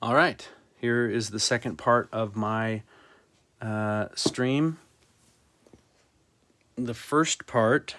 All right, here is the second part of my stream. The first part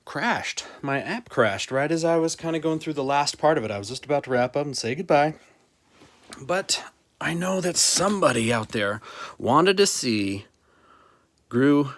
crashed. My app crashed right as I was kind of going through the last part of it. I was just about to wrap up and say goodbye. But I know that somebody out there wanted to see Groo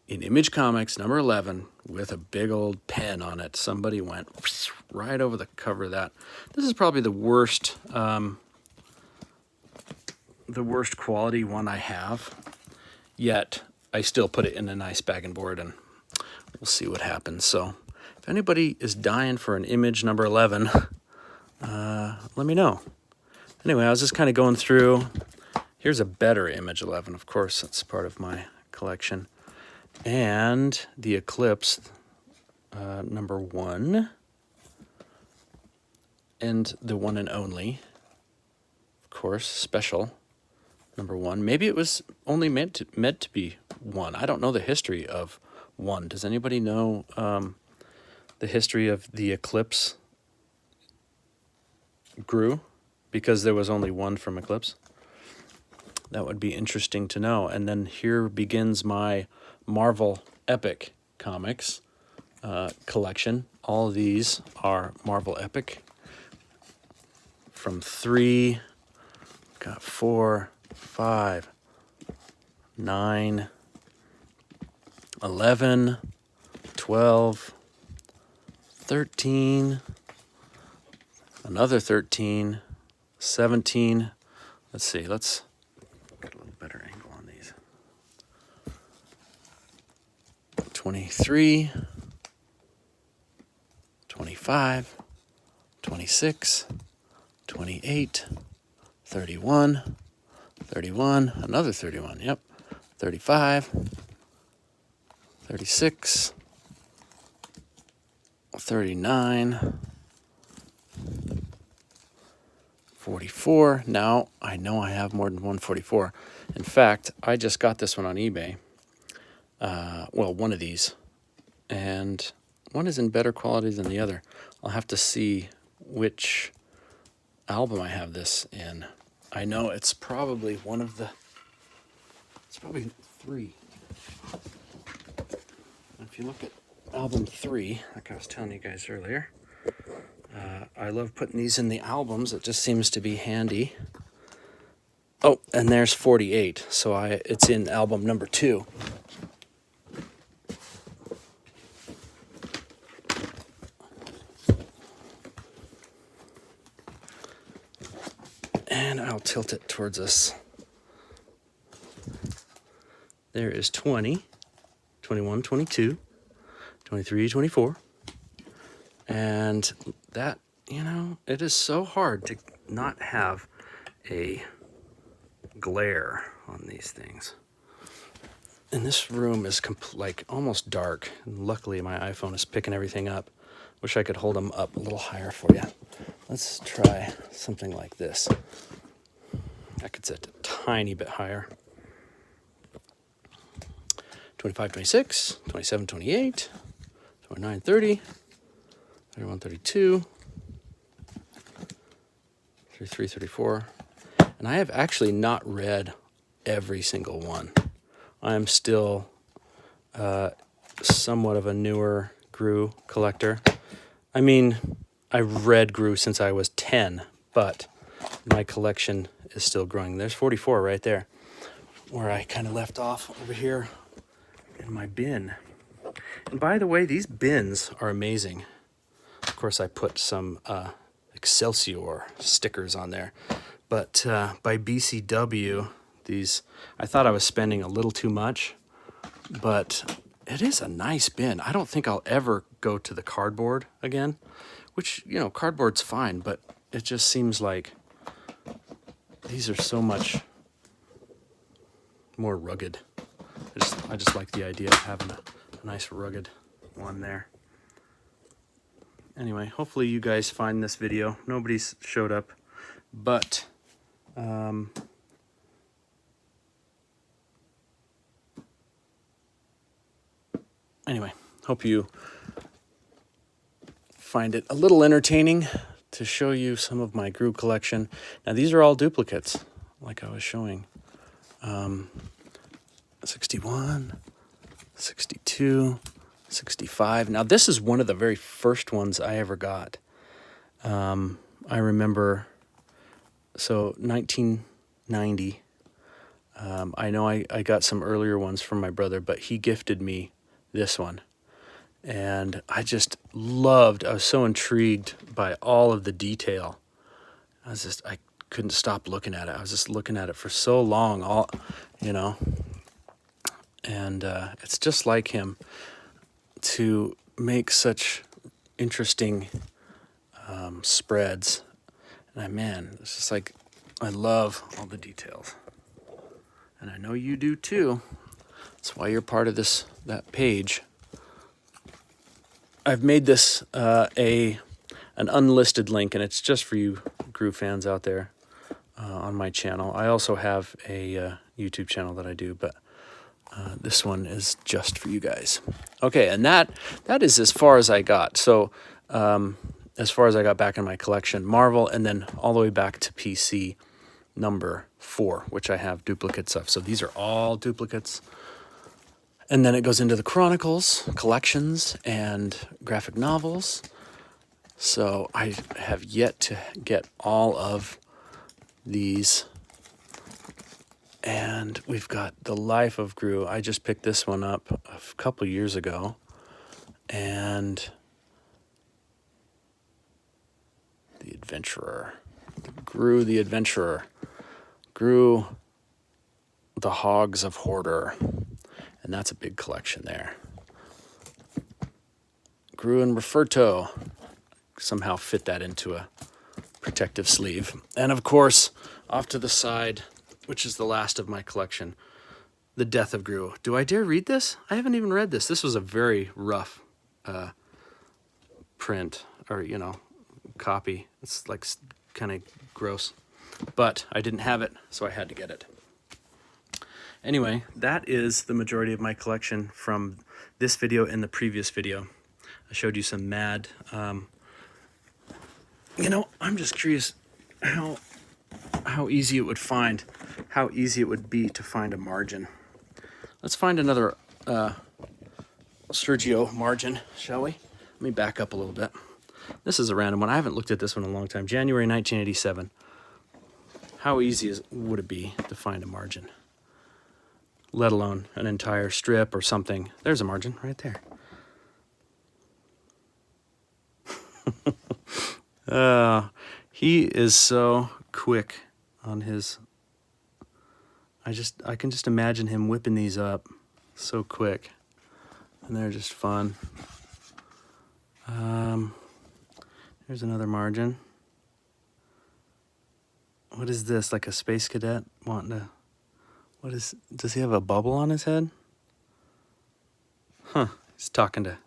in Image Comics number 11 with a big old pen on it. Somebody went right over the cover of that. This is probably the worst quality one I have, yet I still put it in a nice bag and board, and we'll see what happens. So if anybody is dying for an Image number 11, let me know. Anyway, I was just kind of going through. Here's a better Image 11, of course. That's part of my collection. And the Eclipse number 1. And the one and only, of course, special number 1. Maybe it was only meant to be 1. I don't know the history of 1. Does anybody know the history of the Eclipse Groo? Because there was only 1 from Eclipse. That would be interesting to know. And then here begins my Marvel Epic Comics collection. All of these are Marvel Epic. From 3, got 4, 5, 9, 11, 12, 13, another 13, 17. Let's see, let's get a little better angle on these. 23, 25, 26, 28, 31, 31, another 31, yep, 35, 36, 39, 44. Now, I know I have more than 144. In fact, I just got this one on eBay. Well, one of these. And one is in better quality than the other. I'll have to see which album I have this in. I know it's probably one of the... It's probably 3. If you look at album 3, like I was telling you guys earlier, I love putting these in the albums. It just seems to be handy. Oh, and there's 48. So it's in album number 2. And I'll tilt it towards us. There is 20, 21, 22, 23, 24. And that, you know, it is so hard to not have a glare on these things. And this room is like almost dark. And luckily my iPhone is picking everything up. Wish I could hold them up a little higher for you. Let's try something like this. I could set it a tiny bit higher. 25, 26, 27, 28, 29, 30, 31, 32, 33, 34. And I have actually not read every single one. I'm still somewhat of a newer Groo collector. I mean, I've read Groo since I was 10, but my collection is still growing. There's 44 right there, where I kind of left off over here in my bin. And by the way, these bins are amazing. Of course, I put some Excelsior stickers on there. But by BCW, these, I thought I was spending a little too much, but it is a nice bin. I don't think I'll ever go to the cardboard again, which, you know, cardboard's fine, but it just seems like these are so much more rugged. I just like the idea of having a nice rugged one there. Anyway, hopefully you guys find this video. Nobody's showed up, but anyway, hope you find it a little entertaining to show you some of my Groo collection. Now these are all duplicates, like I was showing. 61, 62, 65. Now this is one of the very first ones I ever got. I remember, so 1990. I know I got some earlier ones from my brother, but he gifted me this one. And I just loved, I was so intrigued by all of the detail. I couldn't stop looking at it. I was just looking at it for so long, you know. And it's just like him to make such interesting spreads. And man, it's just like, I love all the details. And I know you do too. That's why you're part of that page. I've made this an unlisted link, and it's just for you Groo fans out there on my channel. I also have a YouTube channel that I do, but this one is just for you guys. Okay, and that is as far as I got. So as far as I got back in my collection, Marvel, and then all the way back to PC number 4, which I have duplicates of. So these are all duplicates. And then it goes into the Chronicles, collections, and graphic novels. So I have yet to get all of these. And we've got The Life of Groo. I just picked this one up a couple years ago. And The Adventurer. Groo the Adventurer. Groo the Hogs of Hoarder. And that's a big collection there. Groo and Referto. Somehow fit that into a protective sleeve. And of course, off to the side, which is the last of my collection, The Death of Groo. Do I dare read this? I haven't even read this. This was a very rough print, or, you know, copy. It's like kind of gross. But I didn't have it, so I had to get it. Anyway, that is the majority of my collection from this video and the previous video. I showed you some mad... you know, I'm just curious how easy it would be to find a margin. Let's find another Sergio margin, shall we? Let me back up a little bit. This is a random one. I haven't looked at this one in a long time. January 1987. How easy would it be to find a margin? Let alone an entire strip or something. There's a margin right there. He is so quick on his... I can just imagine him whipping these up so quick. And they're just fun. Here's another margin. What is this? Like a space cadet wanting to... Does he have a bubble on his head? Huh, he's talking to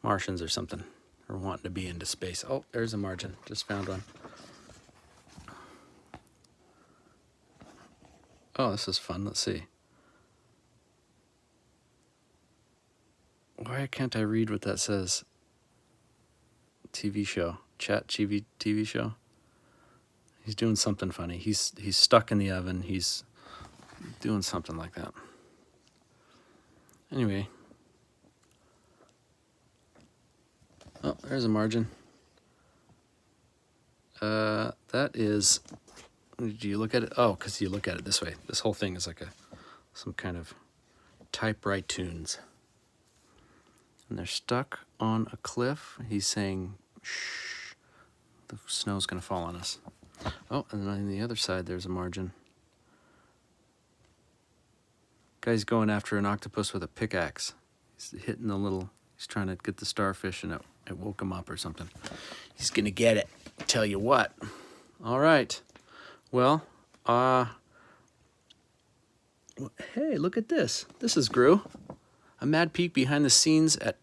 Martians or something, or wanting to be into space. Oh, there's a margin, just found one. Oh, this is fun, let's see. Why can't I read what that says? TV show, chat TV show. He's doing something funny. He's stuck in the oven, he's doing something like that. Anyway. Oh, there's a margin. That is... Do you look at it? Oh, because you look at it this way. This whole thing is like some kind of typewrite tunes. And they're stuck on a cliff. He's saying, shh, the snow's going to fall on us. Oh, and then on the other side, there's a margin. Guy's going after an octopus with a pickaxe. He's hitting he's trying to get the starfish, and it woke him up or something. He's going to get it. Tell you what. All right. Well, hey, look at this. This is Groo. A mad peek behind the scenes at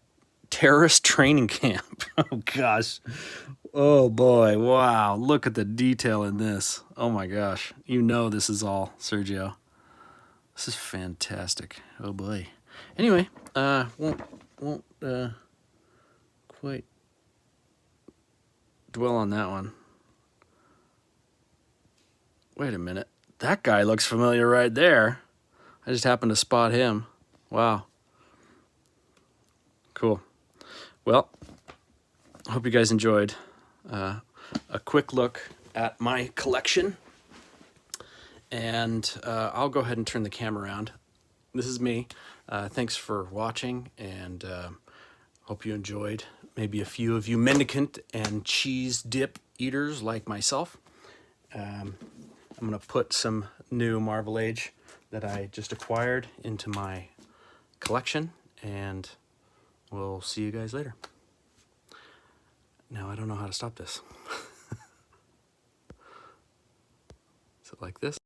terrorist training camp. Oh, gosh. Oh, boy. Wow. Look at the detail in this. Oh, my gosh. You know this is all Sergio. This is fantastic. Oh, boy. Anyway, won't quite dwell on that one. Wait a minute. That guy looks familiar right there. I just happened to spot him. Wow. Cool. Well, I hope you guys enjoyed a quick look at my collection. And I'll go ahead and turn the camera around. This is me. Thanks for watching, and hope you enjoyed. Maybe a few of you mendicant and cheese dip eaters like myself. I'm going to put some new Marvel Age that I just acquired into my collection, and we'll see you guys later. Now, I don't know how to stop this. Is it like this?